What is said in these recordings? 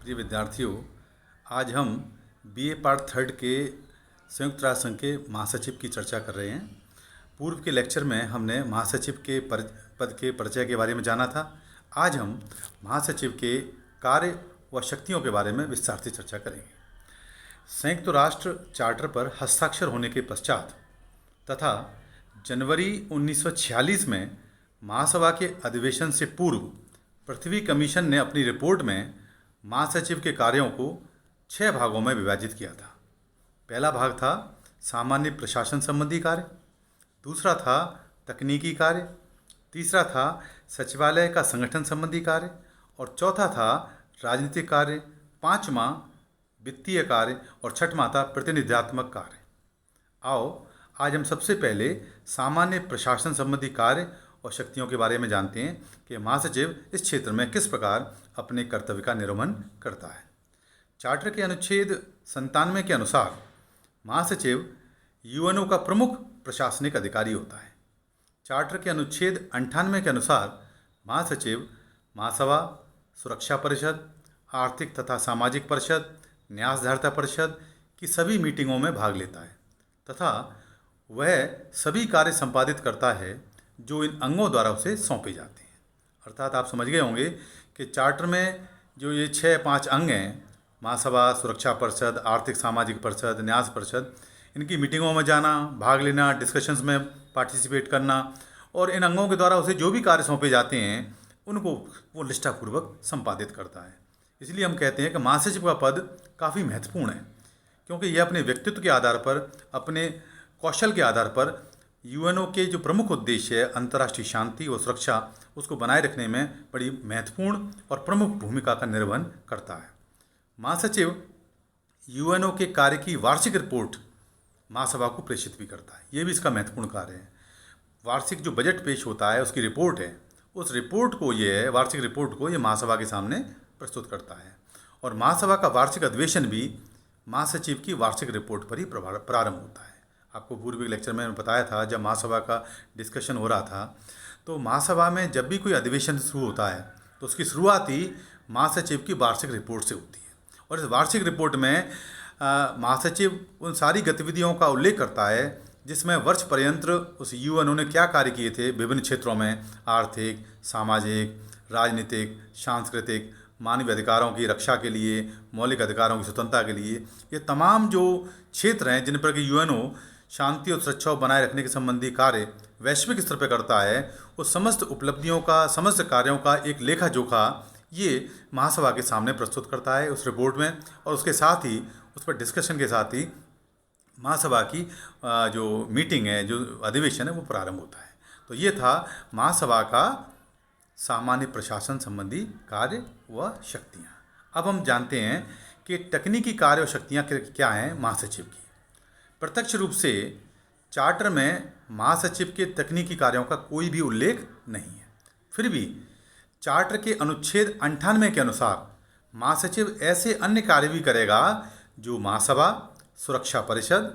प्रिय विद्यार्थियों, आज हम बीए पार्ट थर्ड के संयुक्त राष्ट्र संघ के महासचिव की चर्चा कर रहे हैं। पूर्व के लेक्चर में हमने महासचिव के पद के परिचय के बारे में जाना था। आज हम महासचिव के कार्य व शक्तियों के बारे में विस्तार से चर्चा करेंगे। संयुक्त राष्ट्र चार्टर पर हस्ताक्षर होने के पश्चात तथा जनवरी 1946 में महासभा के अधिवेशन से पूर्व पृथ्वी कमीशन ने अपनी रिपोर्ट में महासचिव के कार्यों को 6 भागों में विभाजित किया था। पहला भाग था सामान्य प्रशासन संबंधी कार्य, दूसरा था तकनीकी कार्य, तीसरा था सचिवालय का संगठन संबंधी कार्य और चौथा था राजनीतिक कार्य, पांचवा वित्तीय कार्य और छठवां था प्रतिनिधित्वात्मक कार्य। आओ आज हम सबसे पहले सामान्य प्रशासन संबंधी कार्य और शक्तियों के बारे में जानते हैं कि महासचिव इस क्षेत्र में किस प्रकार अपने कर्तव्य का निर्वहन करता है। चार्टर के अनुच्छेद 97 के अनुसार महासचिव यूएनओ का प्रमुख प्रशासनिक अधिकारी होता है। चार्टर के अनुच्छेद 98 के अनुसार महासचिव महासभा, सुरक्षा परिषद, आर्थिक तथा सामाजिक परिषद, न्यासधारिता परिषद की सभी मीटिंगों में भाग लेता है तथा वह सभी कार्य संपादित करता है जो इन अंगों द्वारा उसे सौंपे जाते हैं। अर्थात आप समझ गए होंगे कि चार्टर में जो ये 6-5 अंग हैं, महासभा, सुरक्षा परिषद, आर्थिक सामाजिक परिषद, न्यास परिषद, इनकी मीटिंगों में जाना, भाग लेना, डिस्कशंस में पार्टिसिपेट करना और इन अंगों के द्वारा उसे जो भी कार्य सौंपे जाते हैं उनको वो निष्ठापूर्वक संपादित करता है। इसलिए हम कहते हैं कि महासचिव का पद काफ़ी महत्वपूर्ण है, क्योंकि यह अपने व्यक्तित्व के आधार पर, अपने कौशल के आधार पर यूएनओ के जो प्रमुख उद्देश्य है अंतर्राष्ट्रीय शांति और सुरक्षा, उसको बनाए रखने में बड़ी महत्वपूर्ण और प्रमुख भूमिका का निर्वहन करता है। महासचिव यूएनओ के कार्य की वार्षिक रिपोर्ट महासभा को प्रेषित भी करता है। ये भी इसका महत्वपूर्ण कार्य है। वार्षिक जो बजट पेश होता है, उसकी रिपोर्ट है, उस रिपोर्ट को ये वार्षिक रिपोर्ट को ये महासभा के सामने प्रस्तुत करता है। और महासभा का वार्षिक अधिवेशन भी महासचिव की वार्षिक रिपोर्ट पर ही प्रारंभ होता है। आपको पूर्व के लेक्चर में बताया था, जब महासभा का डिस्कशन हो रहा था तो महासभा में जब भी कोई अधिवेशन शुरू होता है तो उसकी शुरुआत ही महासचिव की वार्षिक रिपोर्ट से होती है। और इस वार्षिक रिपोर्ट में महासचिव उन सारी गतिविधियों का उल्लेख करता है जिसमें वर्ष पर्यंत उस यूएनओ ने क्या कार्य किए थे विभिन्न क्षेत्रों में, आर्थिक, सामाजिक, राजनीतिक, सांस्कृतिक, मानवीय अधिकारों की रक्षा के लिए, मौलिक अधिकारों की स्वतंत्रता के लिए। ये तमाम जो क्षेत्र हैं जिन पर कि यूएनओ शांति और सुरक्षा बनाए रखने के संबंधी कार्य वैश्विक स्तर पर करता है, उस समस्त उपलब्धियों का, समस्त कार्यों का एक लेखा जोखा ये महासभा के सामने प्रस्तुत करता है उस रिपोर्ट में। और उसके साथ ही उस पर डिस्कशन के साथ ही महासभा की जो मीटिंग है, जो अधिवेशन है, वो प्रारंभ होता है। तो ये था महासभा का सामान्य प्रशासन संबंधी कार्य व शक्तियाँ। अब हम जानते हैं कि तकनीकी कार्य और शक्तियाँ क्या हैं महासचिव की। प्रत्यक्ष रूप से चार्टर में महासचिव के तकनीकी कार्यों का कोई भी उल्लेख नहीं है। फिर भी चार्टर के अनुच्छेद 98 के अनुसार महासचिव ऐसे अन्य कार्य भी करेगा जो महासभा, सुरक्षा परिषद,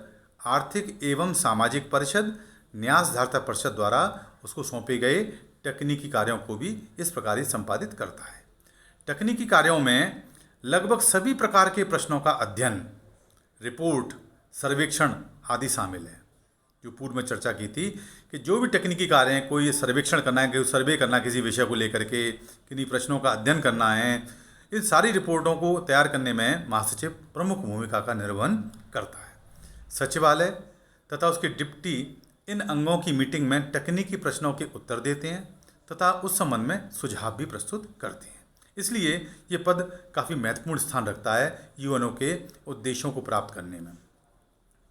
आर्थिक एवं सामाजिक परिषद, न्यासधारिता परिषद द्वारा उसको सौंपे गए तकनीकी कार्यों को भी इस प्रकार ही संपादित करता है। तकनीकी कार्यों में लगभग सभी प्रकार के प्रश्नों का अध्ययन, रिपोर्ट, सर्वेक्षण आदि शामिल है। जो पूर्व में चर्चा की थी कि जो भी तकनीकी कार्य हैं, कोई सर्वेक्षण करना है, कोई सर्वे करना है किसी विषय को लेकर के, किन्हीं प्रश्नों का अध्ययन करना है, इन सारी रिपोर्टों को तैयार करने में महासचिव प्रमुख भूमिका का निर्वहन करता है। सचिवालय तथा उसके डिप्टी इन अंगों की मीटिंग में तकनीकी प्रश्नों के उत्तर देते हैं तथा उस संबंध में सुझाव भी प्रस्तुत करते हैं। इसलिए ये पद काफ़ी महत्वपूर्ण स्थान रखता है यूएनओ के उद्देश्यों को प्राप्त करने में।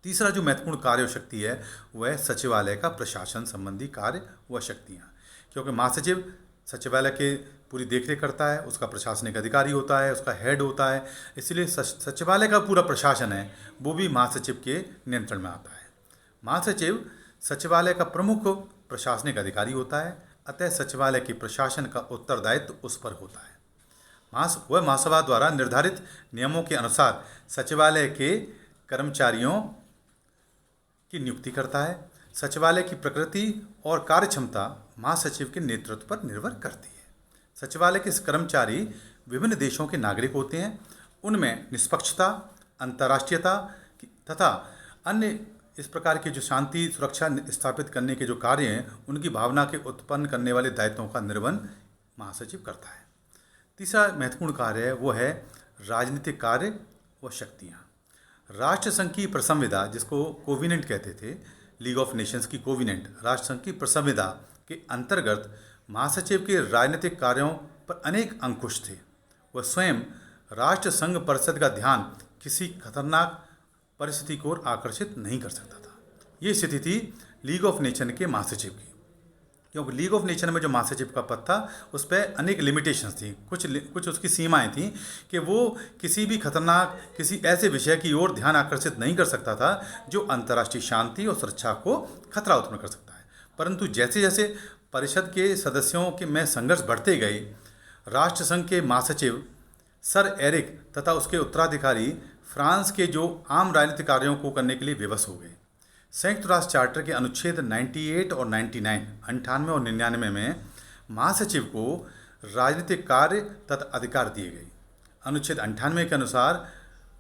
तीसरा जो महत्वपूर्ण कार्य और शक्ति है वह सचिवालय का प्रशासन संबंधी कार्य व शक्तियाँ, क्योंकि महासचिव सचिवालय के पूरी देखरेख करता है, उसका प्रशासनिक अधिकारी होता है, उसका हेड होता है। इसलिए सचिवालय का पूरा प्रशासन है वो भी महासचिव के नियंत्रण में आता है। महासचिव सचिवालय का प्रमुख प्रशासनिक अधिकारी होता है, अतः सचिवालय के प्रशासन का उत्तरदायित्व उस पर होता है। वह महासभा द्वारा निर्धारित नियमों के अनुसार सचिवालय के कर्मचारियों की नियुक्ति करता है। सचिवालय की प्रकृति और कार्यक्षमता महासचिव के नेतृत्व पर निर्भर करती है। सचिवालय के कर्मचारी विभिन्न देशों के नागरिक होते हैं, उनमें निष्पक्षता, अंतर्राष्ट्रीयता तथा अन्य इस प्रकार के जो शांति सुरक्षा स्थापित करने के जो कार्य हैं उनकी भावना के उत्पन्न करने वाले दायित्वों का निर्वहन महासचिव करता है। तीसरा महत्वपूर्ण कार्य है वो है राजनीतिक कार्य व शक्तियाँ। राष्ट्र संघ की प्रसंविधा, जिसको कोविनेंट कहते थे, लीग ऑफ नेशंस की कोविनेंट, राष्ट्र संघ की प्रसंविधा के अंतर्गत महासचिव के राजनीतिक कार्यों पर अनेक अंकुश थे। वह स्वयं राष्ट्र संघ परिषद का ध्यान किसी खतरनाक परिस्थिति की ओर आकर्षित नहीं कर सकता था। ये स्थिति थी लीग ऑफ नेशन के महासचिव की, क्योंकि लीग ऑफ नेशन में जो महासचिव का पद था उस पर अनेक लिमिटेशंस थी, कुछ उसकी सीमाएं थीं कि वो किसी भी खतरनाक किसी ऐसे विषय की ओर ध्यान आकर्षित नहीं कर सकता था जो अंतर्राष्ट्रीय शांति और सुरक्षा को खतरा उत्पन्न कर सकता है। परंतु जैसे जैसे परिषद के सदस्यों के में संघर्ष बढ़ते गए, राष्ट्रसंघ के महासचिव सर एरिक तथा उसके उत्तराधिकारी फ्रांस के जो आम राजनीतिक कार्यों को करने के लिए विवश हो गए। संयुक्त राष्ट्र चार्टर के अनुच्छेद 98 और 99, 98 और 99 में महासचिव को राजनीतिक कार्य तथा अधिकार दिए गए। अनुच्छेद 98 के अनुसार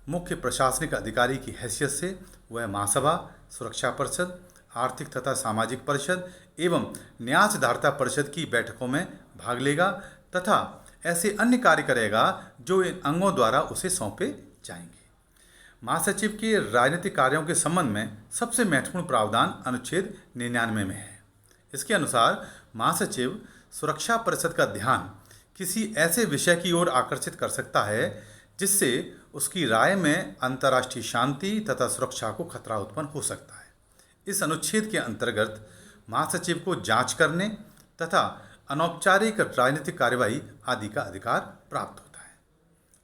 मुख्य प्रशासनिक अधिकारी की हैसियत से वह महासभा, सुरक्षा परिषद, आर्थिक तथा सामाजिक परिषद एवं न्यायधारिता परिषद की बैठकों में भाग लेगा तथा ऐसे अन्य कार्य करेगा जो इन अंगों द्वारा उसे सौंपे जाएंगे। महासचिव के राजनीतिक कार्यों के संबंध में सबसे महत्वपूर्ण प्रावधान अनुच्छेद 99 में है। इसके अनुसार महासचिव सुरक्षा परिषद का ध्यान किसी ऐसे विषय की ओर आकर्षित कर सकता है जिससे उसकी राय में अंतर्राष्ट्रीय शांति तथा सुरक्षा को खतरा उत्पन्न हो सकता है। इस अनुच्छेद के अंतर्गत महासचिव को जांच करने तथा अनौपचारिक राजनीतिक कार्यवाही आदि का अधिकार प्राप्त होता है।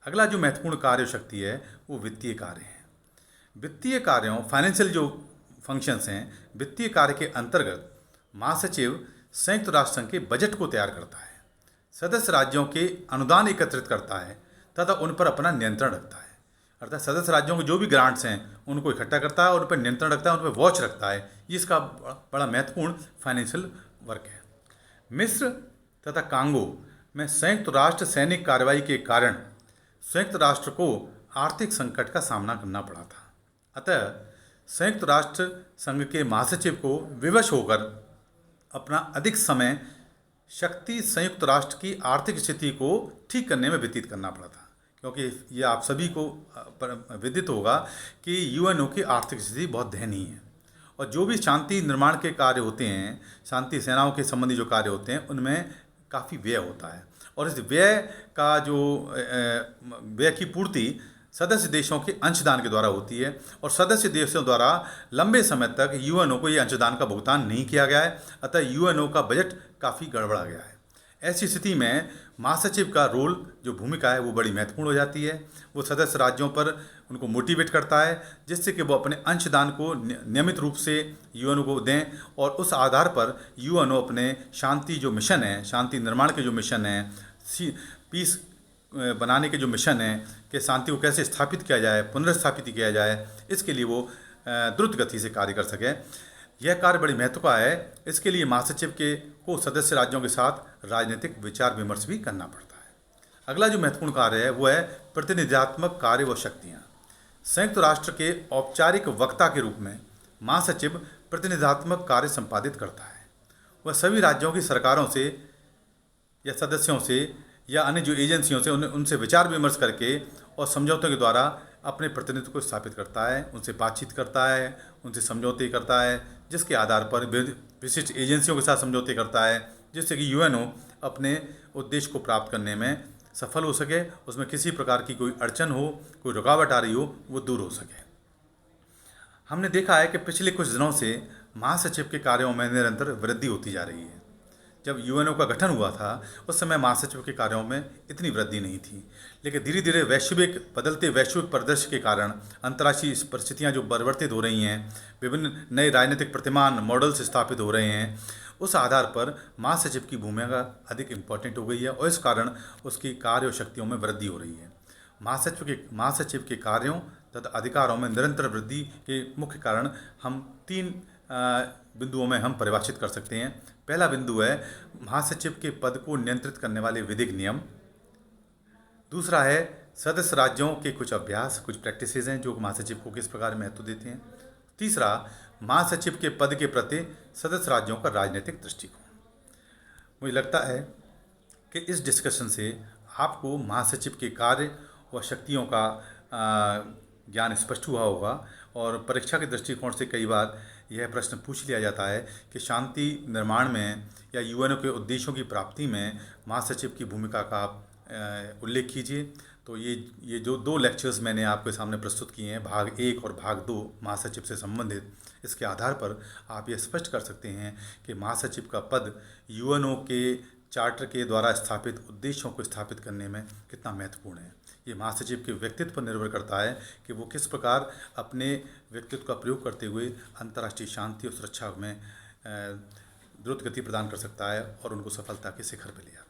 अगला जो महत्वपूर्ण कार्य शक्ति है वो वित्तीय कार्य है। वित्तीय कार्यों, फाइनेंशियल जो फंक्शंस हैं, वित्तीय कार्य के अंतर्गत महासचिव संयुक्त राष्ट्र संघ के बजट को तैयार करता है, सदस्य राज्यों के अनुदान एकत्रित करता है तथा उन पर अपना नियंत्रण रखता है। अर्थात सदस्य राज्यों के जो भी ग्रांट्स हैं उनको इकट्ठा करता है और उन पर नियंत्रण रखता है, उन पर वॉच रखता है। ये इसका बड़ा महत्वपूर्ण फाइनेंशियल वर्क है। मिस्र तथा कांगो में संयुक्त राष्ट्र सैनिक कार्रवाई के कारण संयुक्त राष्ट्र को आर्थिक संकट का सामना करना पड़ा था। अतः संयुक्त राष्ट्र संघ के महासचिव को विवश होकर अपना अधिक समय शक्ति संयुक्त राष्ट्र की आर्थिक स्थिति को ठीक करने में व्यतीत करना पड़ा था, क्योंकि ये आप सभी को विदित होगा कि यूएनओ की आर्थिक स्थिति बहुत दयनीय है और जो भी शांति निर्माण के कार्य होते हैं, शांति सेनाओं के संबंधी जो कार्य होते हैं, उनमें काफ़ी व्यय होता है और इस व्यय का जो व्यय की पूर्ति सदस्य देशों के अंशदान के द्वारा होती है और सदस्य देशों द्वारा लंबे समय तक यूएनओ को ये अंशदान का भुगतान नहीं किया गया है। अतः यूएनओ का बजट काफ़ी गड़बड़ा गया है। ऐसी स्थिति में महासचिव का रोल, जो भूमिका है, वो बड़ी महत्वपूर्ण हो जाती है। वो सदस्य राज्यों पर उनको मोटिवेट करता है जिससे कि वो अपने अंशदान को नियमित रूप से यूएनओ को दें और उस आधार पर यूएनओ अपने शांति जो मिशन है, शांति निर्माण के जो मिशन है, पीस बनाने के जो मिशन है कि शांति को कैसे स्थापित किया जाए, पुनर्स्थापित किया जाए, इसके लिए वो द्रुत गति से कार्य कर सके। यह कार्य बड़ी महत्व का है। इसके लिए महासचिव को सदस्य राज्यों के साथ राजनीतिक विचार विमर्श भी करना पड़ता है। अगला जो महत्वपूर्ण कार्य है वो है प्रतिनिधित्मक कार्य व शक्तियाँ। संयुक्त राष्ट्र के औपचारिक वक्ता के रूप में महासचिव प्रतिनिधित्मक कार्य संपादित करता है। वह सभी राज्यों की सरकारों से या सदस्यों से या अन्य जो एजेंसियों से उनसे विचार विमर्श करके और समझौतों के द्वारा अपने प्रतिनिधित्व को स्थापित करता है, उनसे बातचीत करता है, उनसे समझौते करता है, जिसके आधार पर विशिष्ट एजेंसियों के साथ समझौते करता है जिससे कि यूएनओ अपने उद्देश्य को प्राप्त करने में सफल हो सके, उसमें किसी प्रकार की कोई अड़चन हो, कोई रुकावट आ रही हो, वो दूर हो सके। हमने देखा है कि पिछले कुछ दिनों से महासचिव के कार्यों में निरंतर वृद्धि होती जा रही है। जब यूएनओ का गठन हुआ था उस समय महासचिव के कार्यों में इतनी वृद्धि नहीं थी, लेकिन धीरे धीरे बदलते वैश्विक परिदृश्य के कारण अंतर्राष्ट्रीय परिस्थितियां जो परिवर्तित हो रही हैं, विभिन्न नए राजनीतिक प्रतिमान मॉडल्स स्थापित हो रहे हैं, उस आधार पर महासचिव की भूमिका अधिक इम्पोर्टेंट हो गई है और इस कारण उसकी कार्य और शक्तियों में वृद्धि हो रही है। महासचिव के कार्यों तथा अधिकारों में निरंतर वृद्धि के मुख्य कारण हम 3 बिंदुओं में हम परिभाषित कर सकते हैं। पहला बिंदु है महासचिव के पद को नियंत्रित करने वाले विधिक नियम। दूसरा है सदस्य राज्यों के कुछ अभ्यास, कुछ प्रैक्टिसेस हैं जो महासचिव को किस प्रकार महत्व देते हैं। तीसरा, महासचिव के पद के प्रति सदस्य राज्यों का राजनीतिक दृष्टिकोण। मुझे लगता है कि इस डिस्कशन से आपको महासचिव के कार्य और शक्तियों का ज्ञान स्पष्ट हुआ होगा। और परीक्षा के दृष्टिकोण से कई बार यह प्रश्न पूछ लिया जाता है कि शांति निर्माण में या यूएनओ के उद्देश्यों की प्राप्ति में महासचिव की भूमिका का आप उल्लेख कीजिए। तो ये जो 2 लेक्चर्स मैंने आपके सामने प्रस्तुत किए हैं, भाग 1 और भाग 2 महासचिव से संबंधित, इसके आधार पर आप ये स्पष्ट कर सकते हैं कि महासचिव का पद यूएनओ के चार्टर के द्वारा स्थापित उद्देश्यों को स्थापित करने में कितना महत्वपूर्ण है। ये महासचिव के व्यक्तित्व पर निर्भर करता है कि वो किस प्रकार अपने व्यक्तित्व का प्रयोग करते हुए अंतर्राष्ट्रीय शांति और सुरक्षा में द्रुत गति प्रदान कर सकता है और उनको सफलता के शिखर पर ले आता है।